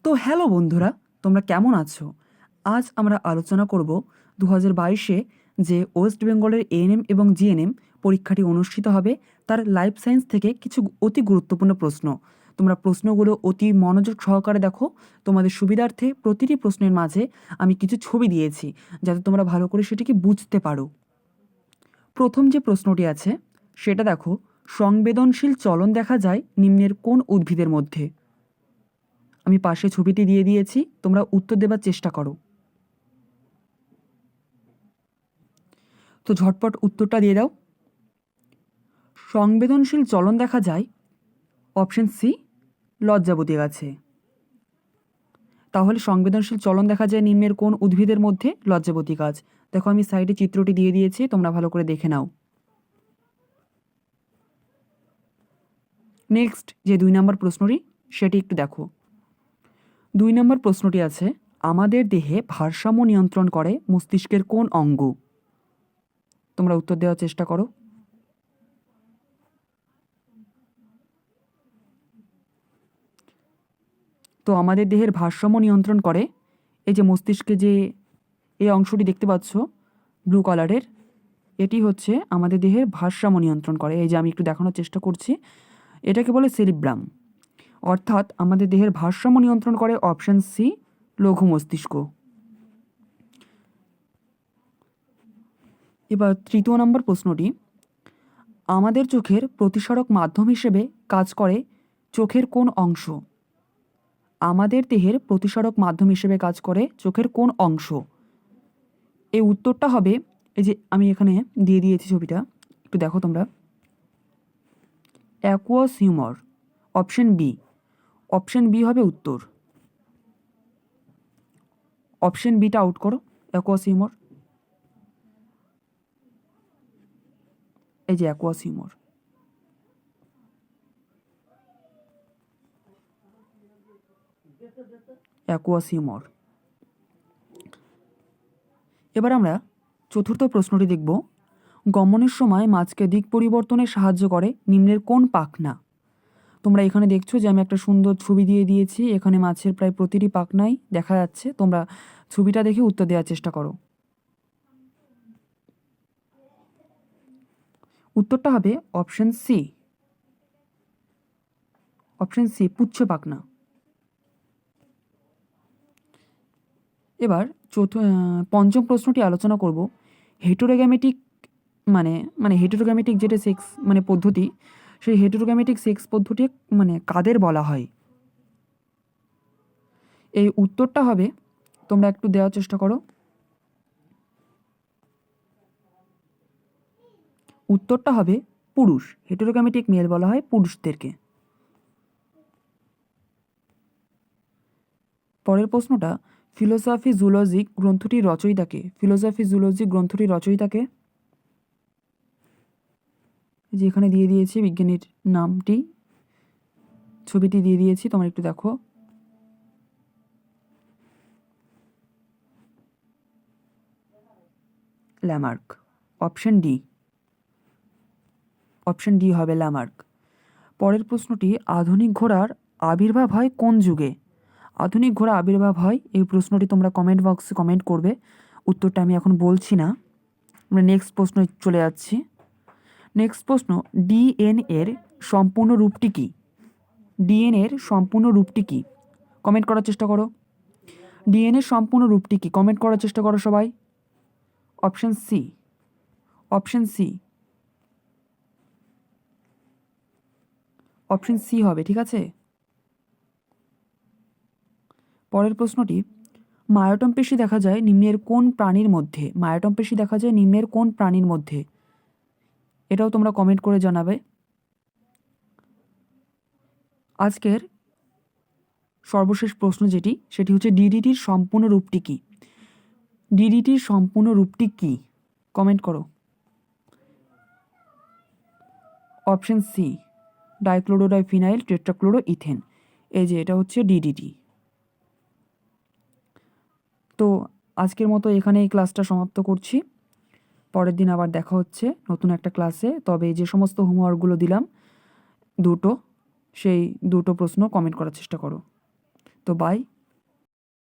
তো হ্যালো বন্ধুরা, তোমরা কেমন আছো? আজ আমরা আলোচনা করব 2022-এ যে ওয়েস্ট বেঙ্গলের এএনএম এবং জিএনএম পরীক্ষাটি অনুষ্ঠিত হবে তার লাইফ সায়েন্স থেকে কিছু অতি গুরুত্বপূর্ণ প্রশ্ন। তোমরা প্রশ্নগুলো অতি মনোযোগ সহকারে দেখো। তোমাদের সুবিধার্থে প্রতিটি প্রশ্নের মাঝে আমি কিছু ছবি দিয়েছি যাতে তোমরা ভালো করে সেটিকে বুঝতে পারো। প্রথম যে প্রশ্নটি আছে সেটা দেখো, সংবেদনশীল চলন দেখা যায় নিম্নের কোন উদ্ভিদের মধ্যে? আমি পাশে ছবিটি দিয়ে দিয়েছি, তোমরা উত্তর দেবার চেষ্টা করো। তো ঝটপট উত্তরটা দিয়ে দাও। সংবেদনশীল চলন দেখা যায় অপশন সি, লজ্জাবতী গাছে। তাহলে সংবেদনশীল চলন দেখা যায় নিম্নের কোন উদ্ভিদের মধ্যে? লজ্জাবতী গাছ। দেখো আমি সাইডে চিত্রটি দিয়ে দিয়েছি, তোমরা ভালো করে দেখে নাও। নেক্সট যে 2 নম্বর প্রশ্নটি সেটি একটু দেখো। 2 নম্বর প্রশ্নটি আছে, আমাদের দেহে ভারসাম্য নিয়ন্ত্রণ করে মস্তিষ্কের কোন অঙ্গ? তোমরা উত্তর দেওয়ার চেষ্টা করো। তো আমাদের দেহের ভারসাম্য নিয়ন্ত্রণ করে এই যে মস্তিষ্কে যে এই অংশটি দেখতে পাচ্ছ ব্লু কালারের, এটি হচ্ছে আমাদের দেহের ভারসাম্য নিয়ন্ত্রণ করে। এই যে আমি একটু দেখানোর চেষ্টা করছি, এটাকে বলে সেরিব্রাম। অর্থাৎ আমাদের দেহের ভারসাম্য নিয়ন্ত্রণ করে অপশন সি, লঘু মস্তিষ্ক। এবার 3 নম্বর প্রশ্নটি, আমাদের চোখের প্রতিসরক মাধ্যম হিসেবে কাজ করে চোখের কোন অংশ? আমাদের দেহের প্রতিসরক মাধ্যম হিসেবে কাজ করে চোখের কোন অংশ? এই উত্তরটা হবে, এই যে আমি এখানে দিয়ে দিয়েছি ছবিটা, একটু দেখো তোমরা, aqueous humour, option B. Option B হবে উত্তর। অপশন বিটা আউট করো, অ্যাকুয়াস হিউমার। এই যে অ্যাকুয়াস হিউমার। Aqueous humour. এবার আমরা চতুর্থ প্রশ্নটি দেখব, গমনের সময় মাছকে দিক পরিবর্তনে সাহায্য করে নিম্নের কোন পাখনা? তোমরা এখানে দেখছো যে আমি একটা সুন্দর ছবি দিয়ে দিয়েছি, এখানে মাছের প্রায় প্রতিটি পাখনাই দেখা যাচ্ছে। তোমরা ছবিটা দেখে উত্তর দেওয়ার চেষ্টা করো। উত্তরটা হবে অপশন সি। অপশন সি, পুচ্ছ পাখনা। এবার পঞ্চম প্রশ্নটি আলোচনা করব, হেটেরোগ্যামেটিক মানে মানে হেটেরোগ্যামেটিক যেটা সেক্স মানে পদ্ধতি, সেই হেটেরোগ্যামেটিক সেক্স পদ্ধতি মানে কাদের বলা হয়? এই উত্তরটা হবে, তোমরা একটু দেওয়ার চেষ্টা করো। উত্তরটা হবে পুরুষ। হেটেরোগ্যামেটিক মেল বলা হয় পুরুষদেরকে। পরের প্রশ্নটা, ফিলোসফি জুলজিক গ্রন্থটির রচয়িতাকে? ফিলোসফি জুলজিক গ্রন্থটির রচয়িতাকে? যে এখানে দিয়ে দিয়েছি বিজ্ঞানীর নামটি, ছবিটি দিয়ে দিয়েছি, তোমরা একটু দেখো। Lamarck. Option D. Option D হবে ল্যামার্ক। পরের প্রশ্নটি, আধুনিক ঘোড়ার আবির্ভাব হয় কোন যুগে? আধুনিক ঘোড়া আবির্ভাব হয়, এই প্রশ্নটি তোমরা কমেন্ট বক্সে কমেন্ট করবে। উত্তরটা আমি এখন বলছি না, আমরা নেক্সট প্রশ্ন চলে যাচ্ছি। নেক্সট প্রশ্ন, ডিএনএর সম্পূর্ণ রূপটি কী? ডিএনএর সম্পূর্ণ রূপটি কী? কমেন্ট করার চেষ্টা করো। ডিএনএর সম্পূর্ণ রূপটি কী? কমেন্ট করার চেষ্টা করো সবাই। Option C. Option C. Option C হবে, ঠিক আছে। পরের প্রশ্নটি, মায়োটম পেশি দেখা যায় নিম্নের কোন প্রাণীর মধ্যে? মায়োটম পেশি দেখা যায় নিম্নের কোন প্রাণীর মধ্যে? এটাও তোমরা কমেন্ট করে জানাবে। আজকের সর্বশেষ প্রশ্ন যেটি, সেটি হচ্ছে ডিডিটির সম্পূর্ণ রূপটি কী? ডিডিটির সম্পূর্ণ রূপটি কী? কমেন্ট করো। Option C, dichlorodiphenyl tetrachloro ethane. এই যে এটা হচ্ছে ডিডিটি। তো আজকের মতো এখানে এই ক্লাসটা সমাপ্ত করছি। পরের দিন আবার দেখা হচ্ছে নতুন একটা ক্লাসে। তবে যে সমস্ত হোমওয়ার্কগুলো দিলাম দুটো, সেই দুটো প্রশ্ন কমেন্ট করার চেষ্টা করো। তো বাই।